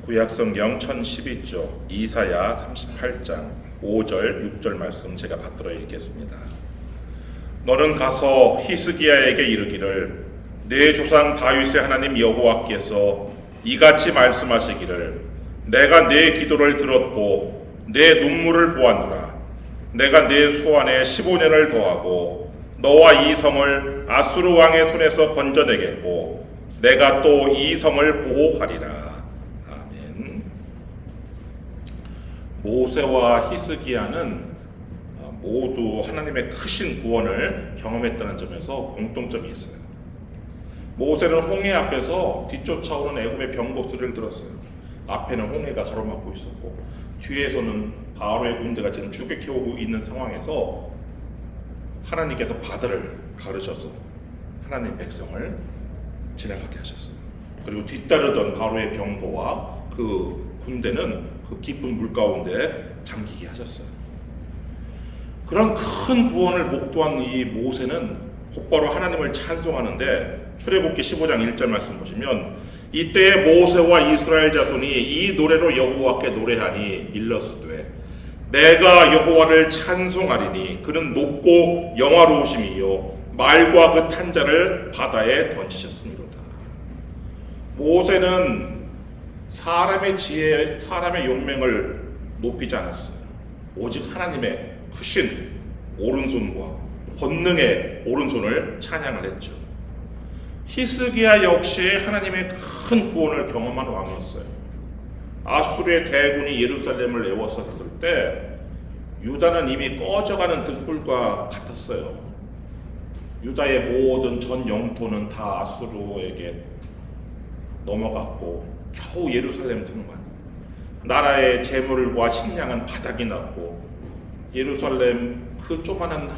구약성경 1012쪽 이사야 38장 5절 6절 말씀 제가 받들어 읽겠습니다. 너는 가서 히스기야에게 이르기를 내 조상 다윗의 하나님 여호와께서 이같이 말씀하시기를 내가 내 기도를 들었고 내 눈물을 보았노라. 내가 내 소원에 15년을 더하고 너와 이 성을 아수르 왕의 손에서 건져내겠고 내가 또 이 성을 보호하리라. 아멘. 모세와 히스기야는 모두 하나님의 크신 구원을 경험했다는 점에서 공통점이 있어요. 모세는 홍해 앞에서 뒤쫓아오는 애굽의 병거 소리를 들었어요. 앞에는 홍해가 가로막고 있었고 뒤에서는 바로의 군대가 지금 추격해오고 있는 상황에서 하나님께서 바다를 가르셔서 하나님 백성을 지나가게 하셨어요. 그리고 뒤따르던 바로의 병거와 그 군대는 그 깊은 물 가운데 잠기게 하셨어요. 그런 큰 구원을 목도한 이 모세는 곧바로 하나님을 찬송하는데 출애굽기 15장 1절 말씀 보시면 이때에 모세와 이스라엘 자손이 이 노래로 여호와께 노래하니 일러스되 내가 여호와를 찬송하리니 그는 높고 영화로우심이요 말과 그 탄자를 바다에 던지셨습니다. 모세는 사람의 지혜, 사람의 용맹을 높이지 않았어요. 오직 하나님의 크신 오른손과 권능의 오른손을 찬양을 했죠. 히스기야 역시 하나님의 큰 구원을 경험한 왕이었어요. 아수르의 대군이 예루살렘을 에워쌌을 때 유다는 이미 꺼져가는 등불과 같았어요. 유다의 모든 전 영토는 다 아수르에게 넘어갔고 겨우 예루살렘 등만 나라의 재물과 식량은 바닥이 났고 예루살렘 그 조그마한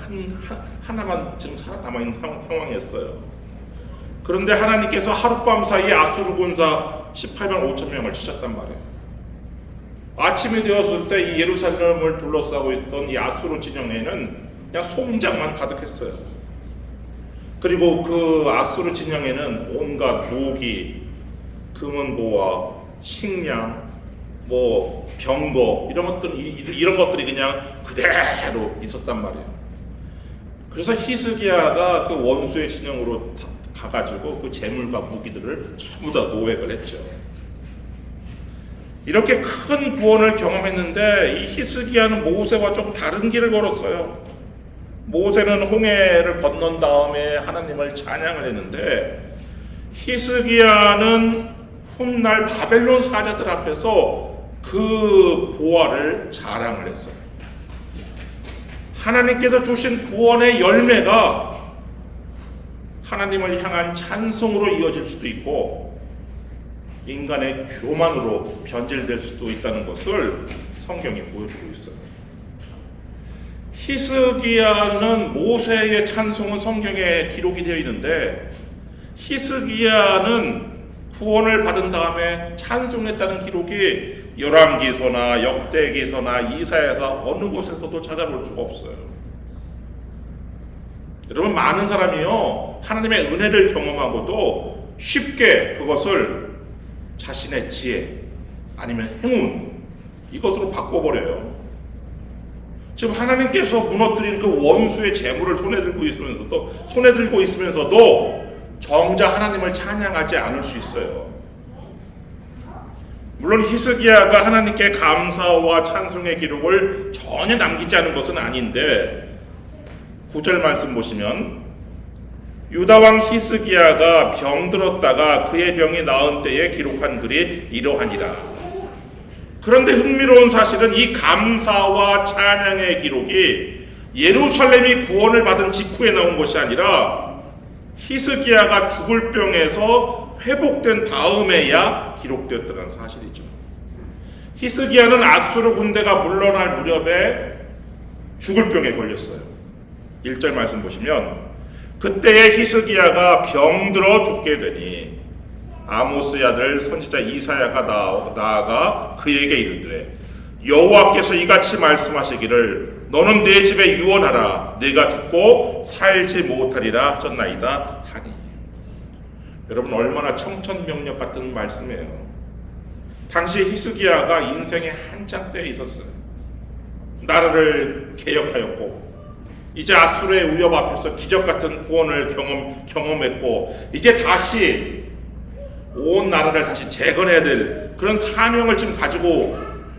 하나만 지금 살아남아있는 상황이었어요. 그런데 하나님께서 하룻밤 사이에 아수르 군사 18만 5천 명을 치셨단 말이에요. 아침이 되었을 때 이 예루살렘을 둘러싸고 있던 이 아수르 진영에는 그냥 송장만 가득했어요. 그리고 그 아수르 진영에는 온갖 무기, 금은보화, 식량, 병거 이런 것들이 그냥 그대로 있었단 말이에요. 그래서 히스기야가 그 원수의 진영으로 가가지고 그 재물과 무기들을 전부 다 노획을 했죠. 이렇게 큰 구원을 경험했는데 이 히스기야는 모세와 좀 다른 길을 걸었어요. 모세는 홍해를 건넌 다음에 하나님을 찬양을 했는데 히스기야는 훗날 바벨론 사자들 앞에서 그 보화를 자랑을 했어요. 하나님께서 주신 구원의 열매가 하나님을 향한 찬송으로 이어질 수도 있고 인간의 교만으로 변질될 수도 있다는 것을 성경이 보여주고 있어요. 히스기야는 모세의 찬송은 성경에 기록이 되어 있는데 히스기야는 구원을 받은 다음에 찬송했다는 기록이 열왕기서나 역대기서나 이사야서 어느 곳에서도 찾아볼 수가 없어요. 여러분, 많은 사람이요 하나님의 은혜를 경험하고도 쉽게 그것을 자신의 지혜 아니면 행운 이것으로 바꿔버려요. 지금 하나님께서 무너뜨린 그 원수의 재물을 손에 들고 있으면서도 정작 하나님을 찬양하지 않을 수 있어요. 물론 히스기야가 하나님께 감사와 찬송의 기록을 전혀 남기지 않은 것은 아닌데 9절 말씀 보시면 유다왕 히스기야가 병들었다가 그의 병이 나은 때에 기록한 글이 이러하니라. 그런데 흥미로운 사실은 이 감사와 찬양의 기록이 예루살렘이 구원을 받은 직후에 나온 것이 아니라 히스기야가 죽을 병에서 회복된 다음에야 기록되었다는 사실이죠. 히스기야는 아수르 군대가 물러날 무렵에 죽을 병에 걸렸어요. 1절 말씀 보시면 그때에 히스기야가 병들어 죽게 되니 아모스의 아들 선지자 이사야가 나아가 그에게 이르되 여호와께서 이같이 말씀하시기를 너는 내 집에 유언하라 내가 죽고 살지 못하리라 하셨나이다 하니. 여러분, 얼마나 청천벽력 같은 말씀이에요. 당시 히스기야가 인생의 한창 때에 있었어요. 나라를 개혁하였고 이제 아수르의 위협 앞에서 기적 같은 구원을 경험했고 이제 다시 온 나라를 다시 재건해야 될 그런 사명을 지금 가지고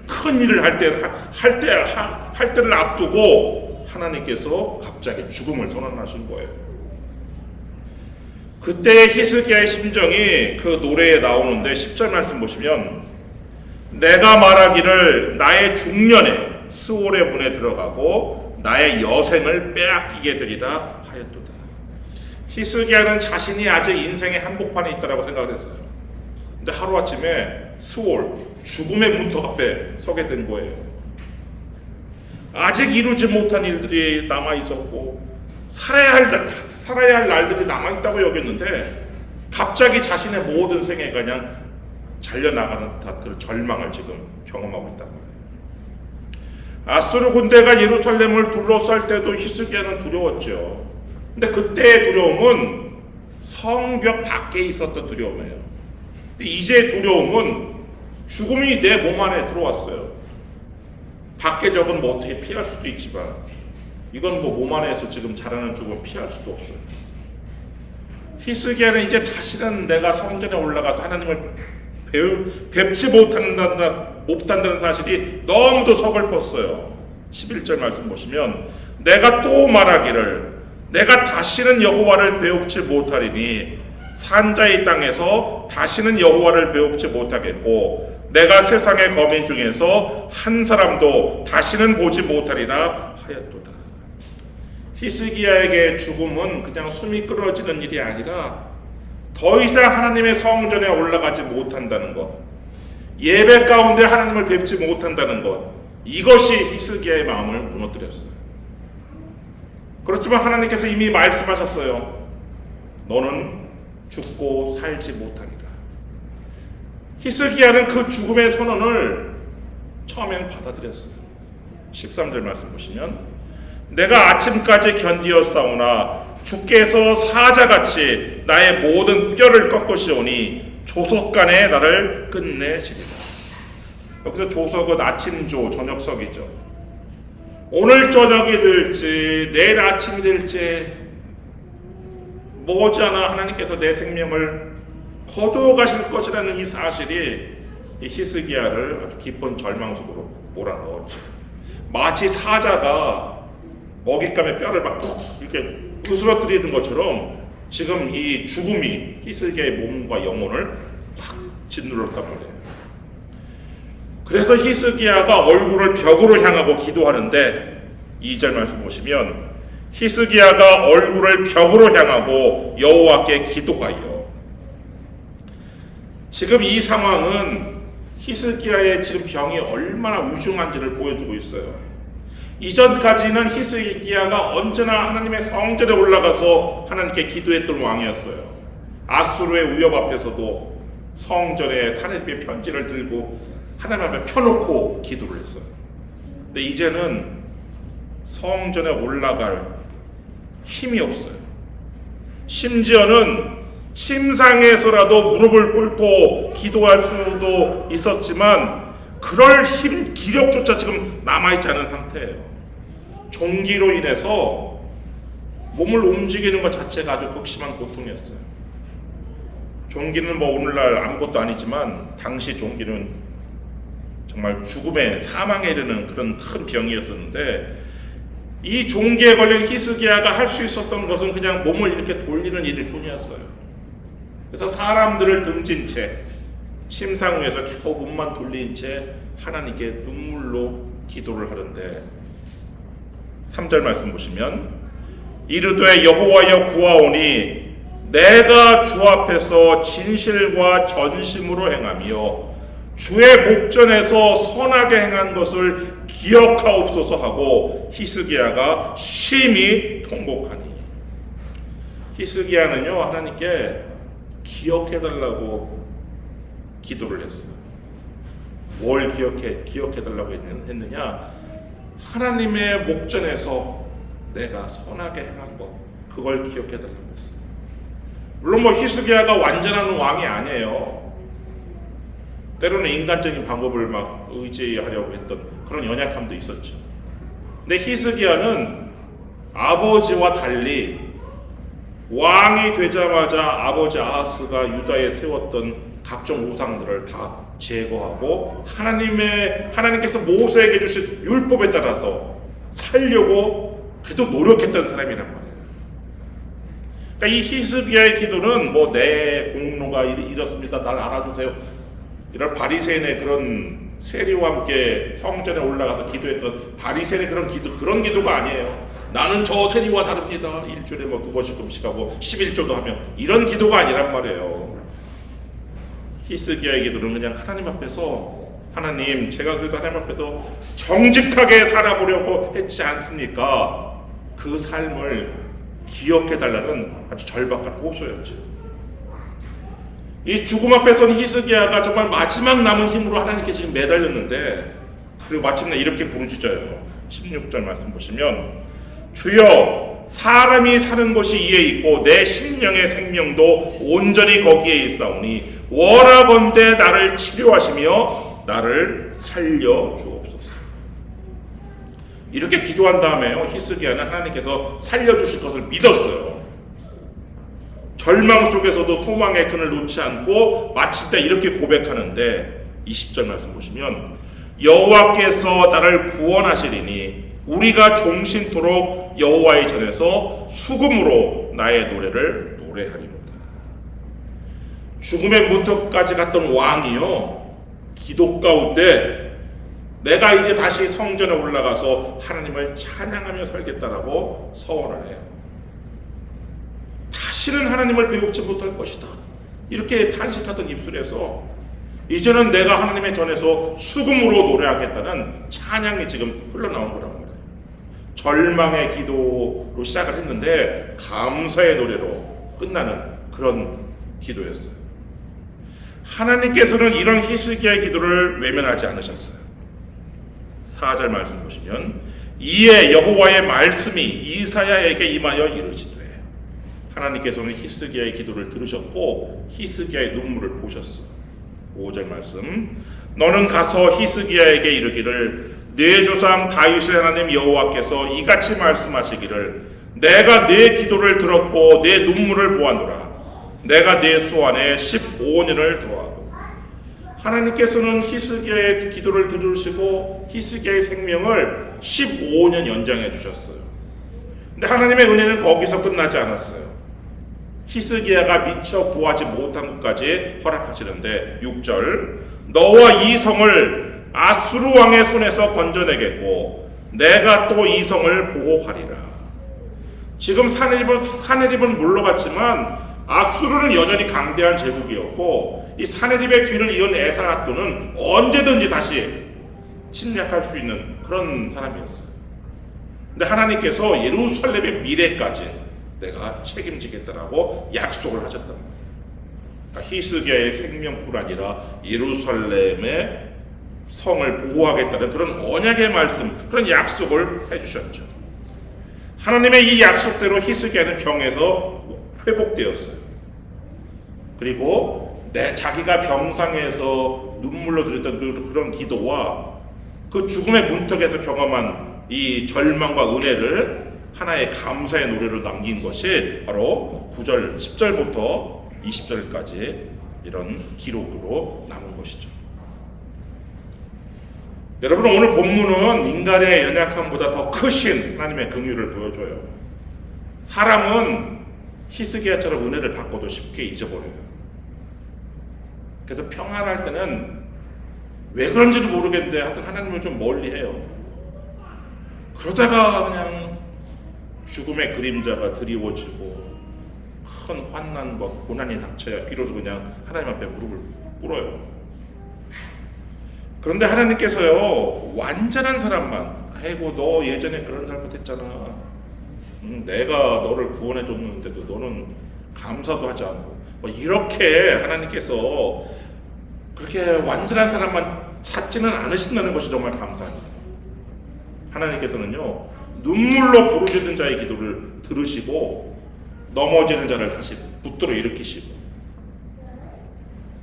큰 일을 할 때를 앞두고 하나님께서 갑자기 죽음을 선언하신 거예요. 그때의 히스기야의 심정이 그 노래에 나오는데 10절 말씀 보시면 내가 말하기를 나의 중년에 스올의 문에 들어가고 나의 여생을 빼앗기게 되리라 하였도다. 히스기야는 자신이 아직 인생의 한복판에 있다고 생각을 했어요. 근데 하루아침에 스올, 죽음의 문턱 앞에 서게 된 거예요. 아직 이루지 못한 일들이 남아있었고 살아야 할 날들이 남아있다고 여겼는데 갑자기 자신의 모든 생애가 그냥 잘려나가는 듯한 그런 절망을 지금 경험하고 있단 말이에요. 아수르 군대가 예루살렘을 둘러쌀 때도 히스기야는 두려웠죠. 근데 그때의 두려움은 성벽 밖에 있었던 두려움이에요. 이제 두려움은 죽음이 내 몸 안에 들어왔어요. 밖에 적은 뭐 어떻게 피할 수도 있지만 이건 뭐 몸 안에서 지금 자라는 죽음을 피할 수도 없어요. 히스기야는 이제 다시는 내가 성전에 올라가서 하나님을 뵙지 못한다는 사실이 너무도 서글펐어요. 11절 말씀 보시면 내가 또 말하기를 내가 다시는 여호와를 배웁지 못하리니 산자의 땅에서 다시는 여호와를 배웁지 못하겠고 내가 세상의 거민 중에서 한 사람도 다시는 보지 못하리라 하였도다. 히스기야에게 죽음은 그냥 숨이 끊어지는 일이 아니라 더 이상 하나님의 성전에 올라가지 못한다는 것, 예배 가운데 하나님을 뵙지 못한다는 것, 이것이 히스기야의 마음을 무너뜨렸어요. 그렇지만 하나님께서 이미 말씀하셨어요. 너는 죽고 살지 못하리라. 히스기야는 그 죽음의 선언을 처음에는 받아들였어요. 13절 말씀 보시면 내가 아침까지 견디었사오나 주께서 사자같이 나의 모든 뼈를 꺾으시오니 조석간에 나를 끝내시리라. 여기서 조석은 아침조, 저녁석이죠. 오늘 저녁이 될지 내일 아침이 될지 머지않아 하나님께서 내 생명을 거두어 가실 것이라는 이 사실이 이 히스기야를 아주 깊은 절망 속으로 몰아넣었죠. 마치 사자가 먹잇감의 뼈를 막 이렇게 부스러뜨리는 것처럼 지금 이 죽음이 히스기야의 몸과 영혼을 확 짓눌렀단 말이에요. 그래서 히스기야가 얼굴을 벽으로 향하고 기도하는데 2절 말씀 보시면 히스기야가 얼굴을 벽으로 향하고 여호와께 기도하여. 지금 이 상황은 히스기야의 지금 병이 얼마나 위중한지를 보여주고 있어요. 이전까지는 히스기야가 언제나 하나님의 성전에 올라가서 하나님께 기도했던 왕이었어요. 아수르의 위협 앞에서도 성전에 사내립의 편지를 들고 하나님 앞에 펴놓고 기도를 했어요. 근데 이제는 성전에 올라갈 힘이 없어요. 심지어는 침상에서라도 무릎을 꿇고 기도할 수도 있었지만 그럴 힘, 기력조차 지금 남아있지 않은 상태예요. 종기로 인해서 몸을 움직이는 것 자체가 아주 극심한 고통이었어요. 종기는 뭐 오늘날 아무것도 아니지만 당시 종기는 정말 죽음의 사망에 이르는 그런 큰 병이었었는데 이 종기에 걸린 히스기야가 할 수 있었던 것은 그냥 몸을 이렇게 돌리는 일일 뿐이었어요. 그래서 사람들을 등진 채 침상 위에서 겨우 몸만 돌린 채 하나님께 눈물로 기도를 하는데 3절 말씀 보시면 이르되 여호와여 구하오니 내가 주 앞에서 진실과 전심으로 행하며 주의 목전에서 선하게 행한 것을 기억하옵소서 하고 히스기야가 심히 통곡하니. 히스기야는요 하나님께 기억해달라고 기도를 했어요. 뭘 기억해달라고 했느냐? 하나님의 목전에서 내가 선하게 행한 것, 그걸 기억해달라고 했어요. 물론 뭐 히스기야가 완전한 왕이 아니에요. 때로는 인간적인 방법을 막 의지하려고 했던 그런 연약함도 있었죠. 근데 히스기야는 아버지와 달리 왕이 되자마자 아버지 아하스가 유다에 세웠던 각종 우상들을 다 제거하고 하나님께서 모세에게 주신 율법에 따라서 살려고 그래도 노력했던 사람이란 말이에요. 그러니까 이 히스기야의 기도는 뭐 내 공로가 이렇습니다, 날 알아주세요, 이런 바리새인의 그런 세리와 함께 성전에 올라가서 기도했던 바리새인의 그런 기도가 아니에요. 나는 저 세리와 다릅니다, 일주일에 뭐 2번씩 금식하고 11조도 하며, 이런 기도가 아니란 말이에요. 히스기야의 기도는 그냥 하나님 앞에서, 하나님, 제가 그래도 하나님 앞에서 정직하게 살아보려고 했지 않습니까? 그 삶을 기억해달라는 아주 절박한 호소였죠. 이 죽음 앞에 선 히스기야가 정말 마지막 남은 힘으로 하나님께 지금 매달렸는데, 그리고 마침내 이렇게 부르짖어요. 16절 말씀 보시면, 주여, 사람이 사는 곳이 이에 있고 내 심령의 생명도 온전히 거기에 있사오니 원하건대 나를 치료하시며 나를 살려 주옵소서. 이렇게 기도한 다음에요, 히스기야는 하나님께서 살려주실 것을 믿었어요. 절망 속에서도 소망의 끈을 놓지 않고 마침내 이렇게 고백하는데, 20절 말씀 보시면, 여호와께서 나를 구원하시리니 우리가 종신토록 여호와의 전에서 수금으로 나의 노래를 노래하리로다. 죽음의 문턱까지 갔던 왕이요, 기도 가운데 내가 이제 다시 성전에 올라가서 하나님을 찬양하며 살겠다라고 서원을 해요. 다시는 하나님을 배우지 못할 것이다, 이렇게 탄식하던 입술에서 이제는 내가 하나님의 전에서 수금으로 노래하겠다는 찬양이 지금 흘러나온 거란 말이에요. 절망의 기도로 시작을 했는데 감사의 노래로 끝나는 그런 기도였어요. 하나님께서는 이런 히스기야의 기도를 외면하지 않으셨어요. 4절 말씀 보시면, 이에 여호와의 말씀이 이사야에게 임하여 이르시되, 하나님께서는 히스기야의 기도를 들으셨고 히스기야의 눈물을 보셨어요. 5절 말씀, 너는 가서 히스기야에게 이르기를, 네 조상 다윗의 하나님 여호와께서 이같이 말씀하시기를, 내가 네 기도를 들었고 네 눈물을 보았노라. 내가 네 수완에 15년을 더하고. 하나님께서는 히스기야의 기도를 들으시고 히스기야의 생명을 15년 연장해 주셨어요. 근데 하나님의 은혜는 거기서 끝나지 않았어요. 히스기야가 미처 구하지 못한 것까지 허락하시는데, 6절, 너와 이 성을 아수르 왕의 손에서 건져내겠고 내가 또 이 성을 보호하리라. 지금 사네립은 물러갔지만 아수르는 여전히 강대한 제국이었고, 이 사네립의 뒤를 이은 에사핫도는 언제든지 다시 침략할 수 있는 그런 사람이었어요. 근데 하나님께서 예루살렘의 미래까지 내가 책임지겠다라고 약속을 하셨단 말이에요. 그러니까 히스기야의 생명뿐 아니라 예루살렘의 성을 보호하겠다는 그런 언약의 말씀, 그런 약속을 해주셨죠. 하나님의 이 약속대로 히스기야는 병에서 회복되었어요. 그리고 자기가 병상에서 눈물로 드렸던 그런 기도와 그 죽음의 문턱에서 경험한 이 절망과 은혜를 하나의 감사의 노래로 남긴 것이 바로 9절, 10절부터 20절까지 이런 기록으로 남은 것이죠. 여러분, 오늘 본문은 인간의 연약함보다 더 크신 하나님의 긍휼을 보여줘요. 사람은 히스기야처럼 은혜를 받고도 쉽게 잊어버려요. 그래서 평안할 때는 왜 그런지도 모르겠는데 하여튼 하나님을 좀 멀리해요. 그러다가 그냥 죽음의 그림자가 드리워지고 큰 환난과 고난이 닥쳐야 비로소 그냥 하나님 앞에 무릎을 꿇어요. 그런데 하나님께서요, 완전한 사람만, 아이고 너 예전에 그런 잘못했잖아, 내가 너를 구원해 줬는데도 너는 감사도 하지 않고, 뭐 이렇게 하나님께서 그렇게 완전한 사람만 찾지는 않으신다는 것이 정말 감사합니다. 하나님께서는요, 눈물로 부르짖는 자의 기도를 들으시고 넘어지는 자를 다시 붙들어 일으키시고,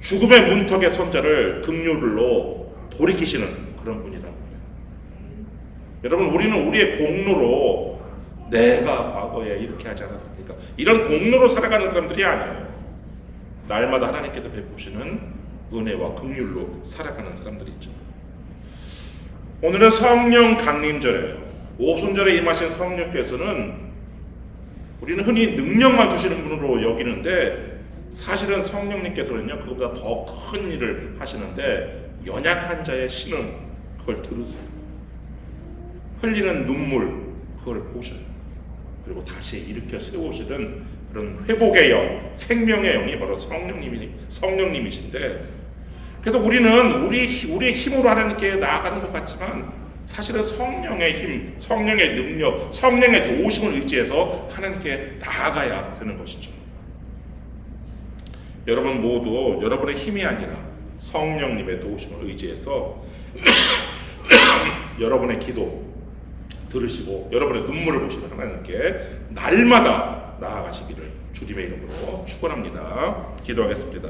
죽음의 문턱의 손자를 긍휼로 돌이키시는 그런 분이라는 거예요. 여러분, 우리는 우리의 공로로 내가 과거에 이렇게 하지 않았습니까? 이런 공로로 살아가는 사람들이 아니에요. 날마다 하나님께서 베푸시는 은혜와 긍휼로 살아가는 사람들이 있죠. 오늘은 성령 강림절이에요. 오순절에 임하신 성령께서는 우리는 흔히 능력만 주시는 분으로 여기는데, 사실은 성령님께서는요, 그것보다 더 큰 일을 하시는데, 연약한 자의 신음 그걸 들으세요. 흘리는 눈물 그걸 보셔요. 그리고 다시 일으켜 세우시는 그런 회복의 영, 생명의 영이 바로 성령님이신데, 그래서 우리는 우리의 힘으로 하나님께 나아가는 것 같지만, 사실은 성령의 힘, 성령의 능력, 성령의 도우심을 의지해서 하나님께 나아가야 되는 것이죠. 여러분 모두 여러분의 힘이 아니라 성령님의 도우심을 의지해서 여러분의 기도 들으시고 여러분의 눈물을 보시는 하나님께 날마다 나아가시기를 주님의 이름으로 축원합니다. 기도하겠습니다.